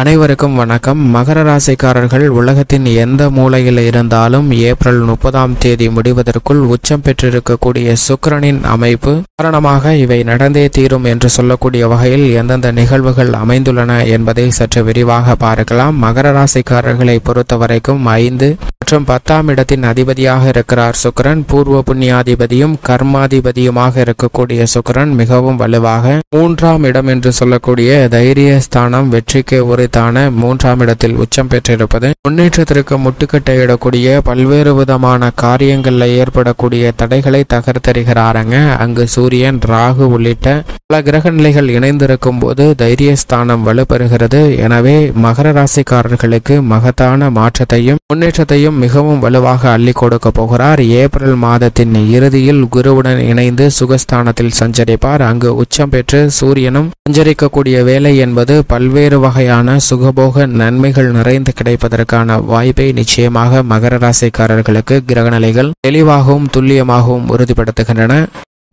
அனைவருக்கும் வணக்கம். மகர ராசிக்காரர்கள் உலகத்தின் எந்த மூலையில் இருந்தாலும் ஏப்ரல் 30ஆம் தேதி முடிவதற்குள் உச்சம் பெற்றிருக்கக்கூடிய சுக்கிரனின் அமைப்பு காரணமாக இவை நடந்தே தீரும் என்று சொல்லக்கூடிய வகையில் எந்தெந்த நிகழ்வுகள் அமைந்துள்ளன என்பதை சற்று விரிவாக பார்க்கலாம். மகர ராசிக்காரர்களை பொறுத்தவரைக்கும் 5 மற்றும் 10ஆம் இடத்தின் அதிபதியாக இருக்கிறார் சுக்கிரன். பூர்வ புண்ணியாதிபதியும் கர்மாதிபதியுமாக இருக்கக்கூடிய சுக்கிரன் மிகவும் வலுவாக 3ஆம் இடம் என்று சொல்லக்கூடிய தைரிய ஸ்தானம், வெற்றிக்கு உரித்தான 3ஆம் இடத்தில் உச்சம் பெற்றிருப்பது முன்னேற்றத்திற்கு முட்டுக்கட்டை இடக்கூடிய பல்வேறு விதமான காரியங்கள்ல ஏற்படக்கூடிய தடைகளை தகர்த்தெறிகிறாருங்க. அங்கு சூரியன், ராகு உள்ளிட்ட பல கிரக நிலைகள் இணைந்திருக்கும் போது தைரியஸ்தானம் வலுப்பெறுகிறது. எனவே மகர ராசிக்காரர்களுக்கு மகத்தான மாற்றத்தையும் முன்னேற்றத்தையும் மிகவும் வலுவாக அள்ளி கொடுக்க போகிறார். ஏப்ரல் மாதத்தின் இறுதியில் குருவுடன் இணைந்து சுகஸ்தானத்தில் சஞ்சரிப்பார். அங்கு உச்சம் பெற்று சூரியனும் சஞ்சரிக்கக்கூடிய வேலை என்பது பல்வேறு வகையான சுகபோக நன்மைகள் நிறைந்து கிடைப்பதற்கான வாய்ப்பை நிச்சயமாக மகர ராசிக்காரர்களுக்கு கிரகநிலைகள் தெளிவாகவும் துல்லியமாகவும் உறுதிப்படுத்துகின்றன.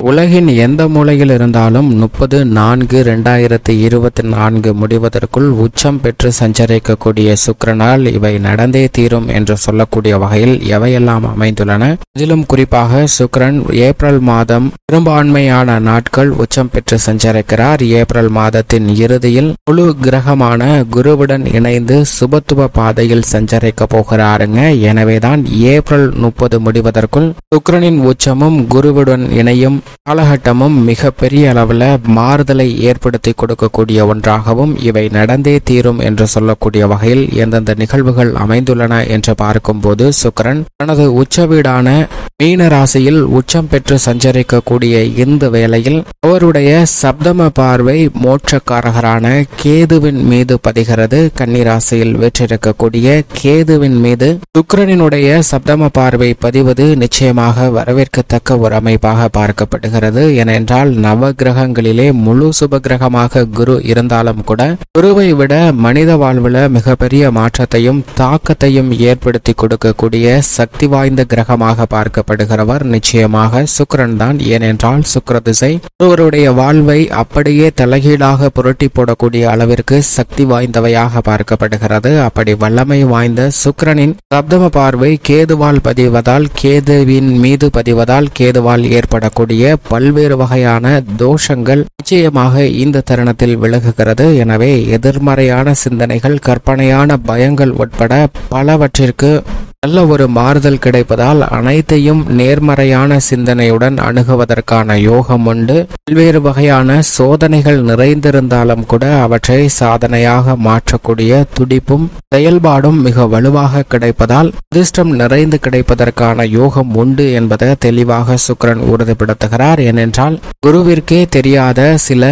உலகின் எந்த மூலையில் இருந்தாலும் 30/4/2024 முடிவதற்குள் உச்சம் பெற்று சஞ்சரிக்கக்கூடிய சுக்கிரனால் இவை நடந்தே தீரும் என்று சொல்லக்கூடிய வகையில் எவையெல்லாம் அமைந்துள்ளன. இதிலும் குறிப்பாக சுக்கிரன் ஏப்ரல் மாதம் பெரும்பான்மையான நாட்கள் உச்சம் பெற்று சஞ்சரிக்கிறார். ஏப்ரல் மாதத்தின் இறுதியில் முழு கிரகமான குருவுடன் இணைந்து சுபத்துவ பாதையில் சஞ்சரிக்க போகிறாருங்க. எனவேதான் ஏப்ரல் 30 முடிவதற்குள் சுக்கிரனின் உச்சமும் குருவுடன் இணையும் காலகட்டமும் மிக பெரிய அளவில் மாறுதலை ஏற்படுத்தி கொடுக்கக்கூடிய ஒன்றாகவும் இவை நடந்தே தீரும் என்று சொல்லக்கூடிய வகையில் எந்தெந்த நிகழ்வுகள் அமைந்துள்ளன என்று பார்க்கும்போது சுக்கிரன் தனது உச்ச வீடான மீன ராசியில் உச்சம் பெற்று சஞ்சரிக்கக்கூடிய இந்த வேளையில் அவருடைய சப்தம பார்வை மோட்சக்காரகரான கேதுவின் மீது பதிகிறது. கன்னி ராசியில் வீற்றிருக்கக்கூடிய கேதுவின் மீது சுக்கிரனினுடைய சப்தம பார்வை பதிவது நிச்சயமாக வரவேற்கத்தக்க ஒரு அமைப்பாக பார்க்கப்படுகிறது. ஏனென்றால் நவ கிரகங்களிலே முழு சுப கிரகமாக குரு இருந்தாலும் கூட குருவை விட மனித வாழ்வில் மிகப்பெரிய மாற்றத்தையும் தாக்கத்தையும் ஏற்படுத்தி கொடுக்கக்கூடிய சக்தி வாய்ந்த கிரகமாக பார்க்கப்படுகிறவர் நிச்சயமாக சுக்கிரன் தான். ஏனென்றால் சுக்கிர திசை ஒருவருடைய வாழ்வை அப்படியே தலைகீழாக புரட்டி போடக்கூடிய அளவிற்கு சக்தி வாய்ந்தவையாக பார்க்கப்படுகிறது. அப்படி வல்லமை வாய்ந்த சுக்கிரனின் சப்தம பார்வை கேதுவால் பதிவதால், கேதுவின் மீது பதிவதால் கேதுவால் ஏற்படக்கூடிய பல்வேறு வகையான தோஷங்கள் நிச்சயமாக இந்த தருணத்தில் விலகுகிறது. எனவே எதிர்மறையான சிந்தனைகள், கற்பனையான பயங்கள் உட்பட பலவற்றிற்கு நல்ல ஒரு மாறுதல் கிடைப்பதால் அனைத்தையும் நேர்மறையான சிந்தனையுடன் அணுகுவதற்கான யோகம் உண்டு. பல்வேறு வகையான சோதனைகள் நிறைந்திருந்தாலும் கூட அவற்றை சாதனையாக மாற்றக்கூடிய துடிப்பும் செயல்பாடும் மிக வலுவாக கிடைப்பதால் அதிர்ஷ்டம் நிறைந்து கிடைப்பதற்கான யோகம் உண்டு என்பதை தெளிவாக சுக்கிரன் உறுதிப்படுத்துகிறார். ஏனென்றால் குருவிற்கே தெரியாத சில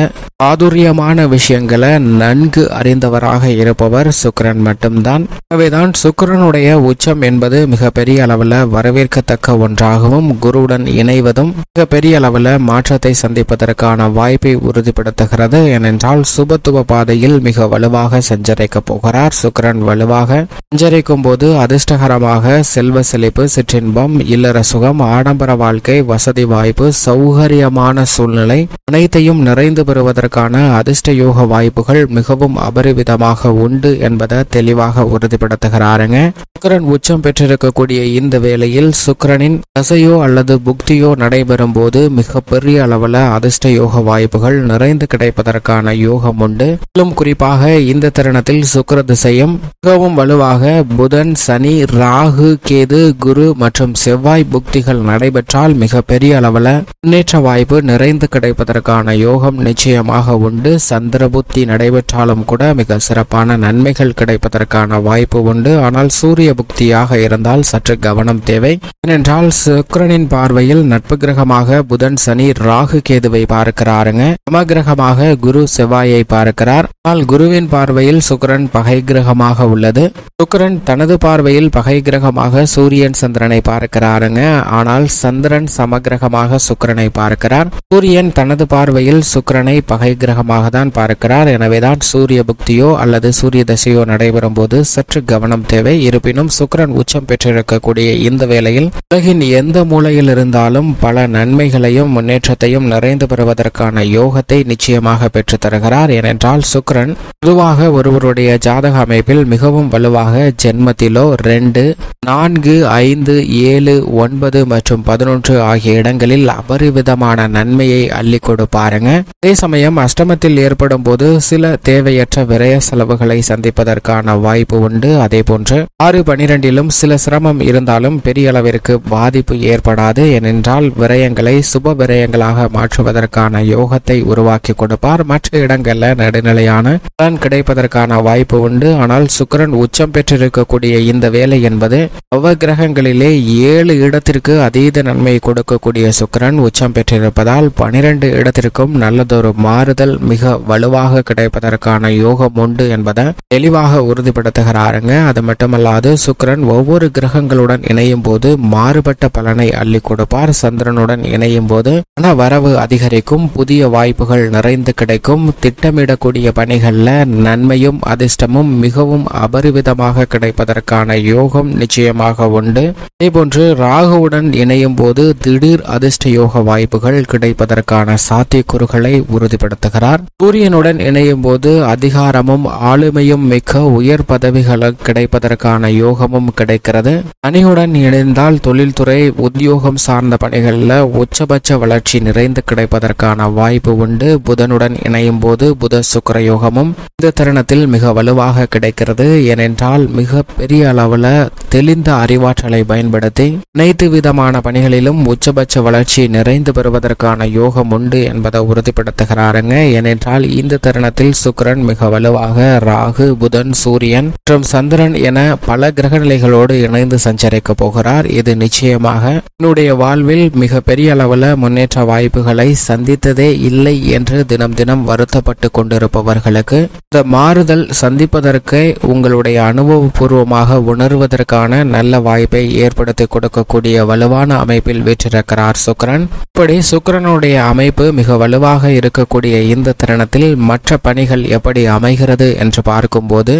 சாதுரியமான விஷயங்களை நன்கு அறிந்தவராக இருப்பவர் சுக்கிரன் மட்டும்தான். எனவேதான் சுக்கிரனுடைய உச்சம் என்பது மிக பெரிய அளவில் வரவேற்கத்தக்க ஒன்றாகவும் குருவுடன் இணைவதும் மிக பெரிய அளவில் மாற்றத்தை சந்திப்பதற்கான வாய்ப்பை உறுதிப்படுத்துகிறது. ஏனென்றால் சுபத்துவ பாதையில் மிக வலுவாக சஞ்சரிக்க போகிறார் சுக்கிரன். வலுவாக சஞ்சரிக்கும் போது அதிர்ஷ்டகரமாக செல்வ செழிப்பு, சிற்றின்பம், இல்லற சுகம், ஆடம்பர வாழ்க்கை, வசதி வாய்ப்பு, சௌகரியமான சூழ்நிலை அனைத்தையும் நிறைந்து பெறுவதற்கான அதிர்ஷ்ட யோக வாய்ப்புகள் மிகவும் அபரிவிதமாக உண்டு என்பதை தெளிவாக உறுதிப்படுத்துகிறாருங்க. சுக்கிரன் உச்சம் பெற்றிருக்கக்கூடிய இந்த வேளையில் சுக்கிரனின் தசையோ அல்லது புக்தியோ நடைபெறும் போது மிக பெரிய அளவில் அதிர்ஷ்ட யோக வாய்ப்புகள் நிறைந்து கிடைப்பதற்கான யோகம் உண்டு. மேலும் குறிப்பாக இந்த தருணத்தில் சுக்கிர திசையும் மிகவும் வலுவாக புதன், சனி, ராகு, கேது, குரு மற்றும் செவ்வாய் புக்திகள் நடைபெற்றால் மிக பெரிய அளவில் முன்னேற்ற வாய்ப்பு நிறைந்து கிடைப்பதற்கான யோகம் நிச்சயமாக உண்டு. சந்திர புத்தி நடைபெற்றாலும் கூட மிக சிறப்பான நன்மைகள் கிடைப்பதற்கான வாய்ப்பு உண்டு. ஆனால் சூரிய புக்தியாக இருந்தால் சற்று கவனம் தேவை. ஏனென்றால் சுக்கிரனின் பார்வையில் நட்பு கிரகமாக புதன், சனி, ராகு, கேதுவை பார்க்கிறாருங்க. சம கிரகமாக குரு செவ்வாயை பார்க்கிறார். ஆனால் குருவின் பார்வையில் சுக்கிரன் பகை கிரகமாக உள்ளது. சுக்கிரன் தனது பார்வையில் பகை கிரகமாக சூரியன், சந்திரனை பார்க்கிறாருங்க. ஆனால் சந்திரன் சமகிரகமாக சுக்கிரனை பார்க்கிறார். சூரியன் தனது பார்வையில் சுக்கிரனை பகை கிரகமாக தான் பார்க்கிறார். எனவேதான் சூரிய புக்தியோ அல்லது சூரிய தசையோ நடைபெறும் போது சற்று கவனம் தேவை. இருப்பினும் சுக்கிரன் உச்சம் பெற்றிருக்கக்கூடிய இந்த வேளையில் உலகின் எந்த மூலையில் இருந்தாலும் பல நன்மைகளையும் முன்னேற்றத்தையும் நிறைந்து பெறுவதற்கான யோகத்தை நிச்சயமாக பெற்று தருகிறார். ஏனென்றால் சுக்கிரன் பொதுவாக ஒருவருடைய ஜாதக அமைப்பில் மிகவும் வலுவாக ஜென்மத்திலோ 2, 4, 5, 7, 9 மற்றும் 11 ஆகிய இடங்களில் அபரிவிதமான நன்மையை அள்ளி கொடுப்பாருங்க. அதே சமயம் அஷ்டமத்தில் ஏற்படும் போது சில தேவையற்ற விரய செலவுகளை சந்திப்பதற்கான வாய்ப்பு உண்டு. அதே போன்று 6, 12லும் சில சிரமம் இருந்தாலும் பெரிய அளவிற்கு பாதிப்பு ஏற்படாது. ஏனென்றால் விரயங்களை சுப விரயங்களாக மாற்றுவதற்கான யோகத்தை உருவாக்கி கொடுப்பார். மற்ற இடங்கள்ல நடுநிலையான பலன் கிடைப்பதற்கான வாய்ப்பு உண்டு. ஆனால் சுக்கிரன் உச்சம் பெற்றிருக்கக்கூடிய இந்த வேலை என்பது நவகிரகங்களிலே 7 இடத்திற்கு அதீத நன்மை கொடுக்கக்கூடிய சுக்கிரன் உச்சம் பெற்றிருப்பதால் 12 இடத்திற்கும் நல்லதொரு மாறுதல் மிக வலுவாக கிடைப்பதற்கான யோகம் உண்டு என்பதை தெளிவாக உறுதிப்படுத்துகிறாருங்க. அது மட்டுமல்லாது சுக்கிரன் ஒவ்வொரு கிரகங்களுடன் இணையும் போது மாறுபட்ட பலனை அள்ளி கொடுப்பார். சந்திரனுடன் இணையும் போது பண வரவு அதிகரிக்கும், புதிய வாய்ப்புகள் நிறைந்து கிடைக்கும், திட்டமிடக்கூடிய பணிகள்ல நன்மையும் அதிர்ஷ்டமும் மிகவும் அபரிவிதமாக கிடைப்பதற்கான யோகம் நிச்சயமாக உண்டு. அதேபோன்று ராகுவுடன் இணையும் போது திடீர் அதிர்ஷ்ட யோக வாய்ப்புகள் கிடைப்பதற்கான சாத்தியக்கூறுகளை உறுதிப்படுத்துகிறார். சூரியனுடன் இணையும் போது அதிகாரமும் ஆளுமையும் மிக்க உயர் பதவிகள் கிடைப்பதற்கான யோகமும் கிடைக்கிறது. சனியுடன் இணைந்தால் தொழில்துறை உத்தியோகம் சார்ந்த பணிகளில் உச்சபட்ச வளர்ச்சி நிறைந்து கிடைப்பதற்கான வாய்ப்பு உண்டு. புதனுடன் இணையும் போது புத சுக்கிர யோகமும் இந்த தருணத்தில் மிக வலுவாக கிடைக்கிறது. ஏனென்றால் மிக பெரிய அளவுல தெளிந்த அறிவாற்றலை பயன்படுத்தி அனைத்து விதமான பணிகளிலும் உச்சபட்ச வளர்ச்சி நிறைந்து பெறுவதற்கான யோகம் உண்டு என்பதை உறுதிப்படுத்துகிறாருங்க. ஏனென்றால் இந்த தருணத்தில் சுக்கிரன் மிக வலுவாக ராகு, புதன், சூரியன் மற்றும் சந்திரன் என பல கிரகநிலைகளோடு இணைந்து சஞ்சரிக்க போகிறார். இது நிச்சயமாக என்னுடைய வாழ்வில் மிக பெரிய அளவில் முன்னேற்ற வாய்ப்புகளை சந்தித்ததே இல்லை என்று தினம் தினம் வருத்தப்பட்டு கொண்டிருப்பவர்களுக்கு இந்த மாறுதல் சந்திப்பதற்கு உங்களுடைய அனுபவபூர்வமாக உணர்வதற்கான நல்ல வாய்ப்பை ஏற்படுத்தி கொடுக்கக்கூடிய வலுவான அமைப்பில் வீற்றிருக்கிறார் சுக்கிரன். இப்படி சுக்கிரனுடைய அமைப்பு மிக வலுவாக இருக்கக்கூடிய இந்த தருணத்தில் மற்ற பணிகள் எப்படி அமைகிறது என்று பார்க்கும்போது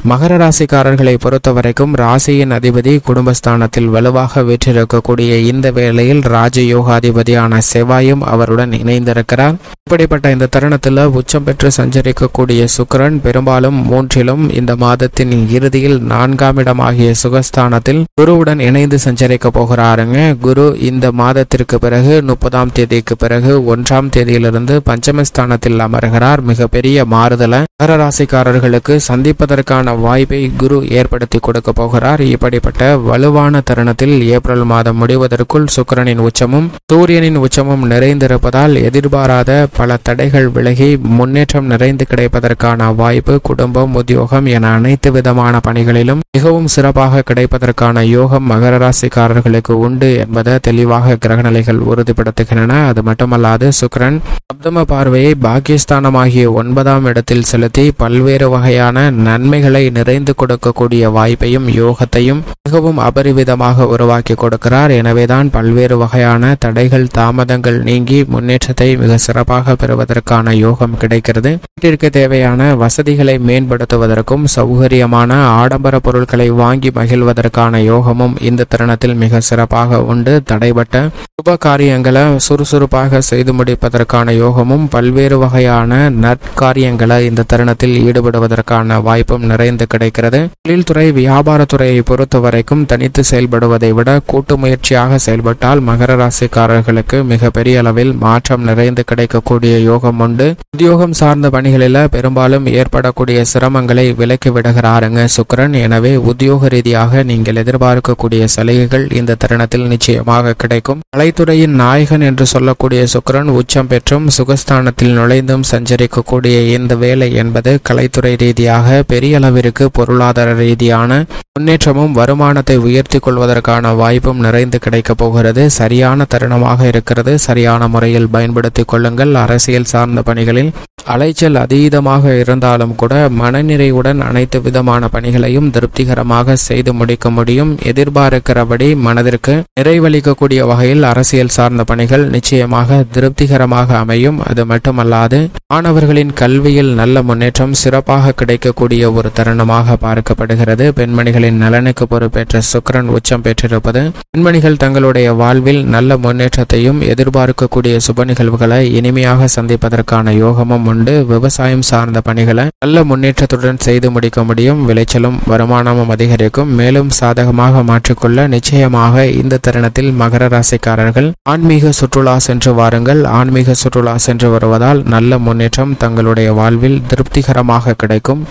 மகர ராசிக்காரர்களை பொறுத்தவரைக்கும் ராசியின் அதிபதி குடும்பஸ்தானத்தில் வலுவாக வீற்றிருக்கக்கூடிய இந்த வேளையில் ராஜயோகாதிபதியான செவ்வாயும் அவருடன் இணைந்திருக்கிறார். இப்படிப்பட்ட இந்த தருணத்தில் உச்சம் பெற்று சஞ்சரிக்கக்கூடிய சுக்கிரன் பெரும்பாலும் 3லும் இந்த மாதத்தின் இறுதியில் 4ஆம் இடமாகிய சுகஸ்தானத்தில் குருவுடன் இணைந்து சஞ்சரிக்க போகிறாருங்க. குரு இந்த மாதத்திற்கு பிறகு 30ஆம் தேதிக்கு பிறகு 1ஆம் தேதியிலிருந்து பஞ்சமஸ்தானத்தில் அமர்கிறார். மிகப்பெரிய மாறுதலை மகர ராசிக்காரர்களுக்கு சந்திப்பதற்கான வாய்ப்பை குரு ஏற்படுத்தி கொடுக்க போகிறார். இப்படிப்பட்ட வலுவான தருணத்தில் ஏப்ரல் மாதம் முடிவதற்குள் சுக்கிரனின் உச்சமும் சூரியனின் உச்சமும் நிறைந்திருப்பதால் எதிர்பாராத பல தடைகள் விலகி முன்னேற்றம் நிறைந்து கிடைப்பதற்கான வாய்ப்பு குடும்பம், உத்தியோகம் என அனைத்து விதமான பணிகளிலும் மிகவும் சிறப்பாக கிடைப்பதற்கான யோகம் மகர ராசிக்காரர்களுக்கு உண்டு என்பதை தெளிவாக கிரகநிலைகள் உறுதிப்படுத்துகின்றன. அது மட்டுமல்லாது சுக்கிரன் சப்தம பார்வையை பாக்கியஸ்தானமாகிய 9ஆம் இடத்தில் செலுத்தி பல்வேறு வகையான நன்மைகளை நிறைந்து கொடுக்கக்கூடிய வாய்ப்பையும் யோகத்தையும் மிகவும் அபரிவிதமாக உருவாக்கி கொடுக்கிறார். எனவேதான் பல்வேறு வகையான தடைகள் தாமதங்கள் நீங்கி முன்னேற்றத்தை மிக சிறப்பாக பெறுவதற்கான யோகம் கிடைக்கிறது. வீட்டிற்கு தேவையான வசதிகளை மேம்படுத்துவதற்கும் சௌகரியமான ஆடம்பர பொருட்களை வாங்கி மகிழ்வதற்கான யோகமும் இந்த தருணத்தில் மிக சிறப்பாக உண்டு. தடைபட்ட சுப காரியங்களை சுறுசுறுப்பாக செய்து முடிப்பதற்கான யோகமும் பல்வேறு வகையான நற்காரியங்களை இந்த தருணத்தில் ஈடுபடுவதற்கான வாய்ப்பும் நிறைந்து கிடைக்கிறது. தொழில்துறை வியாபாரத்துறையை பொறுத்தவரைக்கும் தனித்து செயல்படுவதை விட கூட்டு முயற்சியாக செயல்பட்டால் மகர ராசிக்காரர்களுக்கு மிக பெரிய அளவில் மாற்றம் நிறைந்து கிடைக்கக்கூடிய யோகம் உண்டு. உத்தியோகம் சார்ந்த பணிகளில் பெரும்பாலும் ஏற்படக்கூடிய சிரமங்களை விலக்கி விடுகிறாருங்க சுக்கிரன். எனவே உத்தியோக ரீதியாக நீங்கள் எதிர்பார்க்கக்கூடிய சலுகைகள் இந்த தருணத்தில் நிச்சயமாக கிடைக்கும். கலைத்துறையின் நாயகன் என்று சொல்லக்கூடிய சுக்கிரன் உச்சம் பெற்றும் சுகஸ்தானத்தில் நுழைந்தும் சஞ்சரிக்கக்கூடிய இந்த வேலை என்பது கலைத்துறை ரீதியாக பெரிய அளவிற்கு பொருளாதார ரீதியான முன்னேற்றமும் வருமானத்தை உயர்த்தி கொள்வதற்கான வாய்ப்பும் நிறைந்து கிடைக்கப் போகிறது. சரியான தருணமாக இருக்கிறது. சரியான முறையில் பயன்படுத்திக் கொள்ளுங்கள். அரசியல் சார்ந்த பணிகளில் அலைச்சல் அதீதமாக இருந்தாலும் கூட மனநிறைவுடன் அனைத்து விதமான பணிகளையும் திருப்திகரமாக செய்து முடிக்க முடியும். எதிர்பார்க்கிறபடி மனதிற்கு நிறைவளிக்கக்கூடிய வகையில் அரசியல் சார்ந்த பணிகள் நிச்சயமாக திருப்திகரமாக அமையும். அது மட்டுமல்லாது மாணவர்களின் கல்வியில் நல்ல முன்னேற்றம் சிறப்பாக கிடைக்கக்கூடிய ஒரு தருணம் தருணமாக பார்க்கப்படுகிறது. பெண்மணிகளின் நலனுக்கு பொறுப்பேற்ற சுக்கிரன் உச்சம் பெற்றிருப்பது பெண்மணிகள் தங்களுடைய வாழ்வில் நல்ல முன்னேற்றத்தையும் எதிர்பார்க்கக்கூடிய சுப நிகழ்வுகளை இனிமையாக சந்திப்பதற்கான யோகமும் உண்டு. விவசாயம் சார்ந்த பணிகளை நல்ல முன்னேற்றத்துடன் செய்து முடிக்க முடியும். விளைச்சலும் வருமானமும் அதிகரிக்கும். மேலும் சாதகமாக மாற்றிக்கொள்ள நிச்சயமாக இந்த தருணத்தில் மகர ராசிக்காரர்கள் ஆன்மீக சுற்றுலா சென்று வாருங்கள். ஆன்மீக சுற்றுலா சென்று வருவதால் நல்ல முன்னேற்றம் தங்களுடைய வாழ்வில் திருப்திகரமாக கிடைக்கும்.